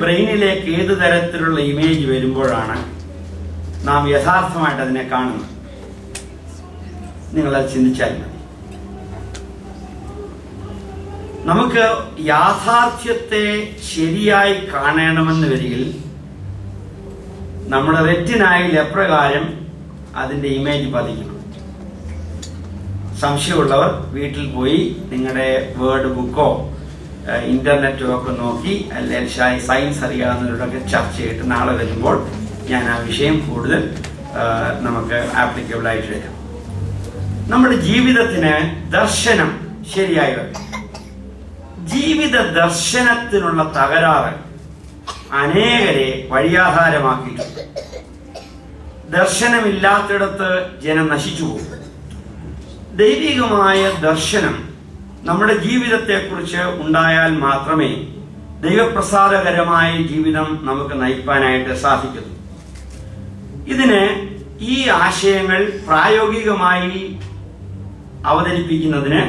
ബ്രെയിനിലേക്ക് ഏത് തരത്തിലുള്ള ഇമേജ് വരുമ്പോഴാണ് നാം യഥാർത്ഥമായിട്ട് അതിനെ കാണുന്നത്? നിങ്ങളത് ചിന്തിച്ചാൽ മതി. നമുക്ക് യാഥാർത്ഥ്യത്തെ ശരിയായി കാണണമെന്ന് വരികിൽ നമ്മുടെ റെറ്റിനായിൽ എപ്രകാരം അതിന്റെ ഇമേജ് പതിക്കണം. സംശയമുള്ളവർ വീട്ടിൽ പോയി നിങ്ങളുടെ വേർഡ് ബുക്കോ ഇന്റർനെറ്റോ ഒക്കെ നോക്കി, അല്ലെങ്കിൽ സയൻസ് അറിയാവുന്നവരോടൊക്കെ ചർച്ച ചെയ്തിട്ട് നാളെ വരുമ്പോൾ ഞാൻ ആ വിഷയം കൂടുതൽ നമുക്ക് ആപ്ലിക്കബിൾ ആയിട്ട് വരാം. നമ്മുടെ ജീവിതത്തിന് ദർശനം ശരിയായി വരും. ജീവിത ദർശനത്തിനുള്ള തകരാറ് അനേകരെ വഴിയാധാരമാക്കിയിട്ടുണ്ട്. ദർശനമില്ലാത്തിടത്ത് ജനം നശിച്ചു പോകും. ദൈവികമായ ദർശനം നമ്മുടെ ജീവിതത്തെക്കുറിച്ച് ഉണ്ടായാൽ മാത്രമേ ദൈവപ്രസാദകരമായ ജീവിതം നമുക്ക് നയിക്കാനായിട്ട് സാധിക്കൂ. ഇതിന് ഈ ആശയങ്ങൾ പ്രായോഗികമായി അവതരിപ്പിക്കുന്നതിന്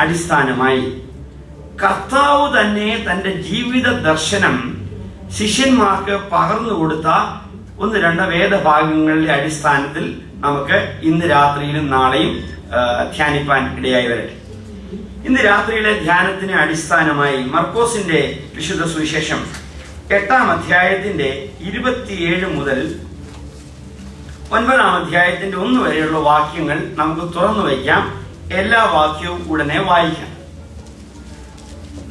അടിസ്ഥാനമായി കർത്താവ് തന്നെ തന്റെ ജീവിത ദർശനം ശിഷ്യന്മാർക്ക് പകർന്നു കൊടുത്ത 1-2 വേദഭാഗങ്ങളുടെ അടിസ്ഥാനത്തിൽ നമുക്ക് ഇന്ന് രാത്രിയിലും നാളെയും ധ്യാനിപ്പാൻ ഇടയായി വരട്ടെ. ഇന്ന് രാത്രിയിലെ ധ്യാനത്തിന് അടിസ്ഥാനമായി മർക്കോസിന്റെ വിശുദ്ധ സുവിശേഷം 8-ാം അധ്യായത്തിന്റെ 27 മുതൽ 9-ാം അധ്യായത്തിന്റെ 1 വരെയുള്ള വാക്യങ്ങൾ നമുക്ക് തുറന്നു വയ്ക്കാം. എല്ലാ വാക്യവും ഉടനെ വായിക്കാം.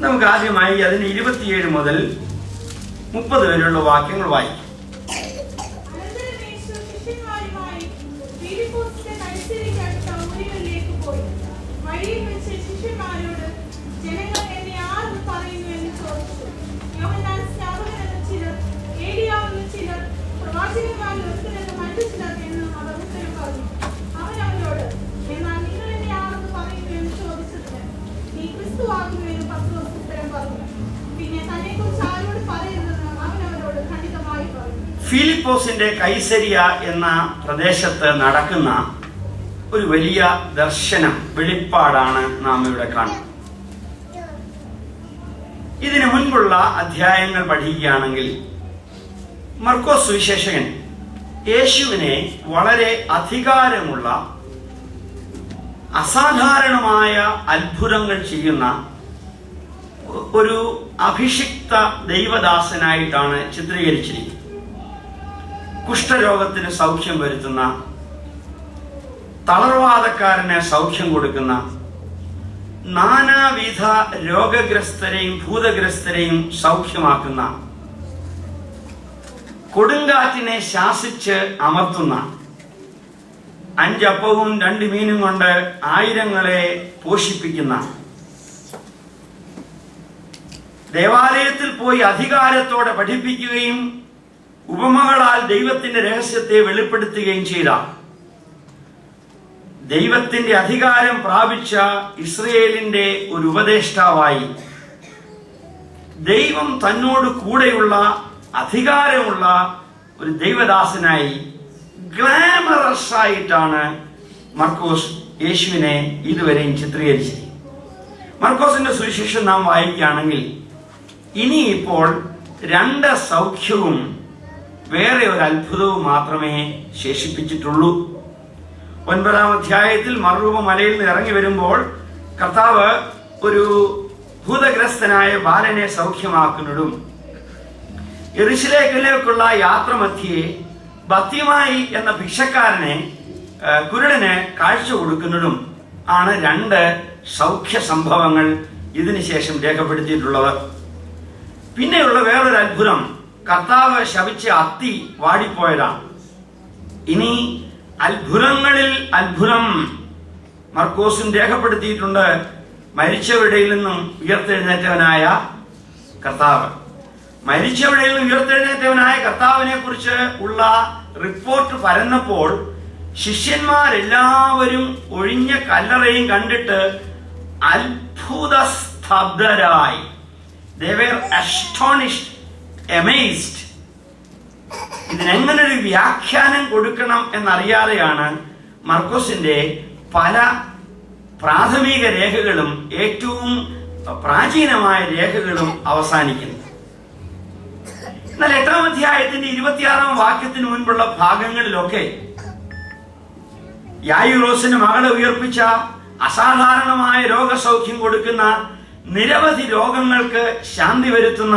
നമുക്ക് ആദ്യമായി അതിന് 27 മുതൽ 30 വരെയുള്ള വാക്യങ്ങൾ വായിക്കാം. ഫിലിപ്പോസിന്റെ കൈസരിയ എന്ന പ്രദേശത്ത് നടക്കുന്ന ഒരു വലിയ ദർശനം, വെളിപ്പാടാണ് നാം ഇവിടെ കാണുന്നത്. ഇതിനു മുൻപുള്ള അധ്യായങ്ങൾ പഠിക്കുകയാണെങ്കിൽ മർക്കോസ് സുവിശേഷകൻ യേശുവിനെ വളരെ അധികാരമുള്ള, അസാധാരണമായ അത്ഭുതങ്ങൾ ചെയ്യുന്ന ഒരു അഭിഷിക്ത ദൈവദാസനായിട്ടാണ് ചിത്രീകരിച്ചിരിക്കുന്നത്. കുഷ്ഠരോഗത്തിന് സൗഖ്യം വരുത്തുന്ന, തളർവാദക്കാരന് സൗഖ്യം കൊടുക്കുന്ന, നാനാവിധ രോഗഗ്രസ്തരെയും ഭൂതഗ്രസ്തരെയും സൗഖ്യമാക്കുന്ന, കൊടുങ്കാറ്റിനെ ശാസിച്ച് അമർത്തുന്ന, 5 അപ്പവും 2 മീനും കൊണ്ട് 1000-ങ്ങളെ പോഷിപ്പിക്കുന്ന, ദേവാലയത്തിൽ പോയി അധികാരത്തോടെ പഠിപ്പിക്കുകയും ഉപമകളാൽ ദൈവത്തിന്റെ രഹസ്യത്തെ വെളിപ്പെടുത്തുകയും ചെയ്ത, ദൈവത്തിന്റെ അധികാരം പ്രാപിച്ച ഇസ്രയേലിന്റെ ഒരു ഉപദേഷ്ടാവായി, ദൈവം തന്നോട് കൂടെയുള്ള അധികാരമുള്ള ഒരു ദൈവദാസനായി, ഗ്ലാമറസ് ആയിട്ടാണ് മർക്കോസ് യേശുവിനെ ഇതുവരെയും ചിത്രീകരിച്ചത്. മർക്കോസിന്റെ സുവിശേഷം നാം വായിക്കുകയാണെങ്കിൽ ഇനി ഇപ്പോൾ 2 സൗഖ്യവും വേറെ ഒരു അത്ഭുതവും മാത്രമേ ശേഷിപ്പിച്ചിട്ടുള്ളൂ. 9-ാം അധ്യായത്തിൽ മറുരൂപ മലയിൽ നിന്ന് ഇറങ്ങി വരുമ്പോൾ കർത്താവ് ഒരു ഭൂതഗ്രസ്തനായ ബാലനെ സൗഖ്യമാക്കുന്നതും, യെരൂശലേമിലേക്കുള്ള യാത്രമധ്യേ ബത്തിമായി എന്ന ഭിക്ഷക്കാരനെ, കുരുടന് കാഴ്ച കൊടുക്കുന്നതും ആണ് 2 സൗഖ്യ സംഭവങ്ങൾ ഇതിനുശേഷം രേഖപ്പെടുത്തിയിട്ടുള്ളത്. പിന്നെയുള്ള വേറൊരു അത്ഭുതം, കർത്താവ് ശപിച്ച അത്തി വാടിപ്പോയതാണ്. ഇനി അത്ഭുതങ്ങളിൽ അത്ഭുതം മർക്കോസും രേഖപ്പെടുത്തിയിട്ടുണ്ട്. മരിച്ചവരുടെയിൽ നിന്നും ഉയർത്തെഴുന്നേറ്റവനായ കർത്താവ്, മരിച്ചവരുടെയിൽ നിന്നും ഉയർത്തെഴുന്നേറ്റവനായ കർത്താവിനെ കുറിച്ച് ഉള്ള റിപ്പോർട്ട് പരന്നപ്പോൾ ശിഷ്യന്മാരെല്ലാവരും ഒഴിഞ്ഞ കല്ലറയും കണ്ടിട്ട് അത്ഭുത സ്തബ്ധരായി. They were astonished, amazed. ഇതിനെങ്ങനൊരു വ്യാഖ്യാനം കൊടുക്കണം എന്നറിയാതെയാണ് മർക്കോസിന്റെ പല പ്രാഥമിക രേഖകളും ഏറ്റവും പ്രാചീനമായ രേഖകളും അവസാനിക്കുന്നത്. എന്നാൽ 8-ാം അധ്യായത്തിന്റെ 26-ാം വാക്യത്തിന് മുൻപുള്ള ഭാഗങ്ങളിലൊക്കെ യായിറോസിന് മകളെ ഉയർപ്പിച്ച, അസാധാരണമായ രോഗസൗഖ്യം കൊടുക്കുന്ന, നിരവധി രോഗങ്ങൾക്ക് ശാന്തി വരുത്തുന്ന,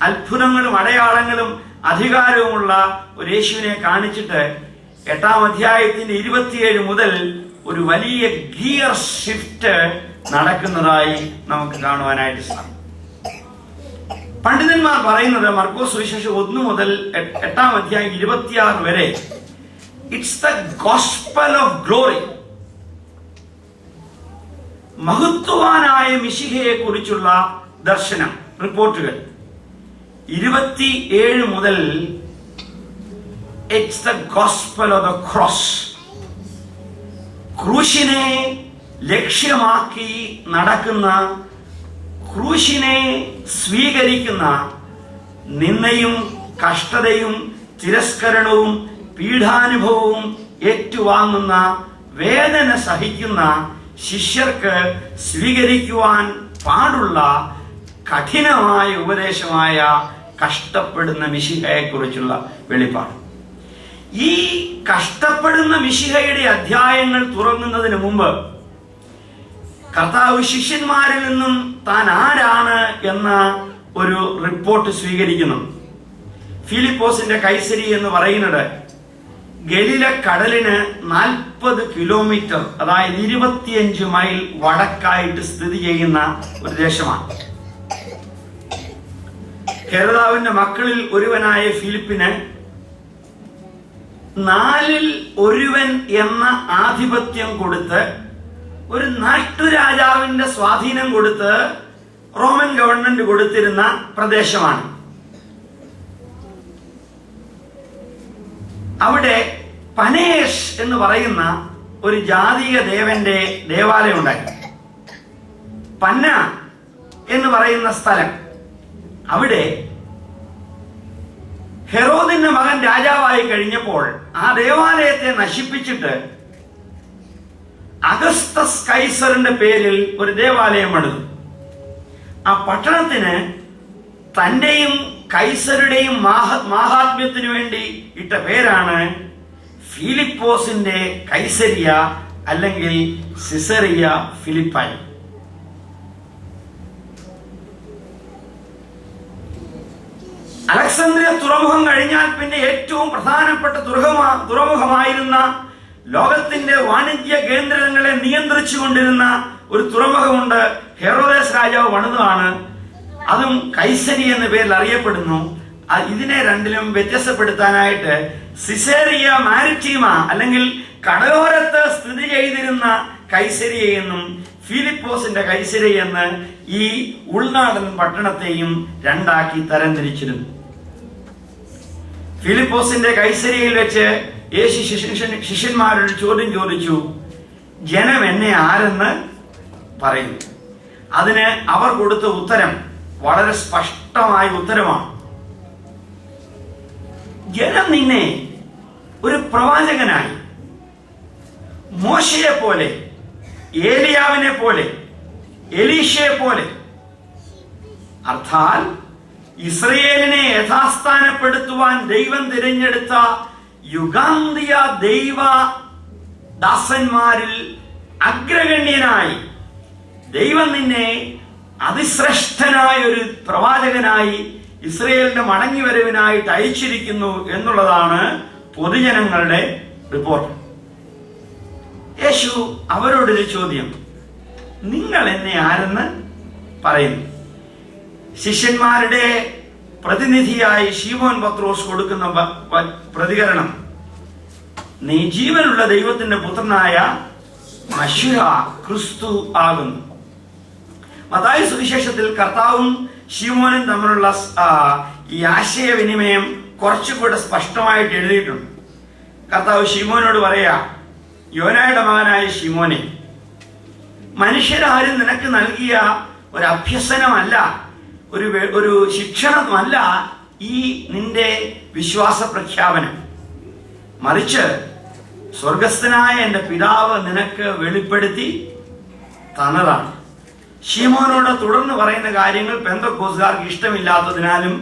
അത്ഭുതങ്ങളും അടയാളങ്ങളും അധികാരവുമുള്ള ഒരു യേശുവിനെ കാണിച്ചിട്ട് 8-ാം അധ്യായത്തിന്റെ 27 മുതൽ ഒരു വലിയ ഗിയർ ഷിഫ്റ്റ് നടക്കുന്നതായി നമുക്ക് കാണുവാനായിട്ട് സാധിക്കും. പണ്ഡിതന്മാർ പറയുന്നത് മർക്കോസ് സുവിശേഷം 1 മുതൽ 8-ാം അധ്യായം 26 വരെ it's the gospel of glory, മഹത്വവാനായ മിശിഹയെ കുറിച്ചുള്ള ദർശനം, റിപ്പോർട്ടുകൾ. 27 മുതൽ it's the gospel of the cross, ക്രൂശിനെ ലക്ഷ്യമാക്കി നടക്കുന്ന, ക്രൂശിനെ സ്വീകരിക്കുന്ന, നിന്ദയും കഷ്ടതയും തിരസ്കരണവും പീഡാനുഭവവും ഏറ്റുവാങ്ങുന്ന, വേദന സഹിക്കുന്ന ശിഷ്യർക്ക് സ്വീകരിക്കുവാൻ പാടുള്ള കഠിനമായ ഉപദേശമായ കഷ്ടപ്പെടുന്ന മിശിഹയെ കുറിച്ചുള്ള വെളിപ്പാട്. ഈ കഷ്ടപ്പെടുന്ന മിശിഹയുടെ അധ്യായങ്ങൾ തുറങ്ങുന്നതിന് മുമ്പ് കർത്താവ് ശിഷ്യന്മാരിൽ നിന്നും താൻ ആരാണ് എന്ന ഒരു റിപ്പോർട്ട് സ്വീകരിക്കുന്നു. ഫിലിപ്പോസിന്റെ കൈസരി എന്ന് പറയുന്നത് ഗലീല കടലിന് 40 കിലോമീറ്റർ, അതായത് 25 മൈൽ വടക്കായിട്ട് സ്ഥിതി ചെയ്യുന്ന ഒരു ദേശമാണ്. ഹെരോദാവിന്റെ മക്കളിൽ ഒരുവനായ ഫിലിപ്പിന് 4-ൽ 1 എന്ന ആധിപത്യം കൊടുത്ത്, ഒരു നാട്ടുരാജാവിന്റെ സ്വാധീനം കൊടുത്ത് റോമൻ ഗവൺമെന്റ് കൊടുത്തിരുന്ന പ്രദേശമാണ്. അവിടെ പനേഷ് എന്ന് പറയുന്ന ഒരു ജാതീയ ദേവന്റെ ദേവാലയം ഉണ്ടായി. പന്ന എന്ന് പറയുന്ന സ്ഥലം, അവിടെ ഹെറോദിന്റെ മകൻ രാജാവായി കഴിഞ്ഞപ്പോൾ ആ ദേവാലയത്തെ നശിപ്പിച്ചിട്ട് അഗസ്തസ് കൈസറിന്റെ പേരിൽ ഒരു ദേവാലയം പണിതു. ആ പട്ടണത്തിന് തന്റെയും കൈസരുടെയും മാഹാത്മ്യത്തിനു വേണ്ടി ഇട്ട പേരാണ് ഫിലിപ്പോസിന്റെ കൈസരിയ, അല്ലെങ്കിൽ സിസറിയ ഫിലിപ്പായി. അലക്സാന്ദ്രിയ തുറമുഖം കഴിഞ്ഞാൽ പിന്നെ ഏറ്റവും പ്രധാനപ്പെട്ട തുറമുഖമായിരുന്ന, ലോകത്തിന്റെ വാണിജ്യ കേന്ദ്രങ്ങളെ നിയന്ത്രിച്ചു കൊണ്ടിരുന്ന ഒരു തുറമുഖമുണ്ട്. ഹെറോദേസ് രാജാവ് പണിതാണ്. അതും കൈസരി എന്ന പേരിൽ അറിയപ്പെടുന്നു. ഇതിനെ രണ്ടിലും വ്യത്യസ്തപ്പെടുത്താനായിട്ട് സിസേറിയ മാരിറ്റീമ, അല്ലെങ്കിൽ കടലോരത്ത് സ്ഥിതി ചെയ്തിരുന്ന കൈസരിയ എന്നും ഫിലിപ്പോസിന്റെ കൈസരിയ എന്ന് ഈ ഉൾനാടൻ പട്ടണത്തെയും രണ്ടാക്കി തരംതിരിച്ചിരുന്നു. ഫിലിപ്പോസിന്റെ കൈസരിയയിൽ വെച്ച് യേശു ശിഷ്യന്മാരോട് ചോദ്യം ചോദിച്ചു, ജനം എന്നെ ആരെന്ന് പറയുന്നു? അതിന് അവർ കൊടുത്ത ഉത്തരം വളരെ സ്പഷ്ടമായ ഉത്തരമാണ്. ജനം നിന്നെ ഒരു പ്രവാചകനായി, മോശയെ പോലെ, ഏലിയാവിനെ പോലെ, എലീശയെ പോലെ, അർത്ഥാൽ ഇസ്രയേലിനെ യഥാസ്ഥാനപ്പെടുത്തുവാൻ ദൈവം തിരഞ്ഞെടുത്ത യുഗാന്തിയ ദൈവ ദാസന്മാരിൽ അഗ്രഗണ്യനായി ദൈവം നിന്നെ അതിശ്രേഷ്ഠനായ ഒരു പ്രവാചകനായി ഇസ്രയേലിന്റെ മടങ്ങിവരവിനായിട്ട് അയച്ചിരിക്കുന്നു എന്നുള്ളതാണ് പൊതുജനങ്ങളുടെ റിപ്പോർട്ട്. യേശു അവരോടൊരു ചോദ്യം, നിങ്ങൾ എന്നെ ആരെന്ന് പറയുന്നു? ശിഷ്യന്മാരുടെ പ്രതിനിധിയായി ശീമോൻ പത്രോസ് കൊടുക്കുന്ന പ്രതികരണം, നീ ജീവനുള്ള ദൈവത്തിന്റെ പുത്രനായ മശിഹ ക്രിസ്തു ആകുന്നു. മത്തായി സുവിശേഷത്തിൽ കർത്താവും ശീമോനും തമ്മിലുള്ള ഈ ആശയവിനിമയം കുറച്ചുകൂടെ സ്പഷ്ടമായിട്ട് എഴുതിയിട്ടുണ്ട്. കർത്താവ് ശീമോനോട് പറയാ, യോനായുടെ മകനായ ശീമോനെ, മനുഷ്യരാരും നിനക്ക് നൽകിയ ഒരു അഭ്യസനമല്ല, ഒരു ശിക്ഷണമല്ല ഈ നിന്റെ വിശ്വാസ പ്രഖ്യാപനം, മറിച്ച് സ്വർഗസ്ഥനായ എന്റെ പിതാവ് നിനക്ക് വെളിപ്പെടുത്തി തന്നതാണ്. ശീമോനോട് തുടർന്ന് പറയുന്ന കാര്യങ്ങൾ പെന്തക്കോസ്തുകാർക്ക് ഇഷ്ടമില്ലാത്തതിനാലും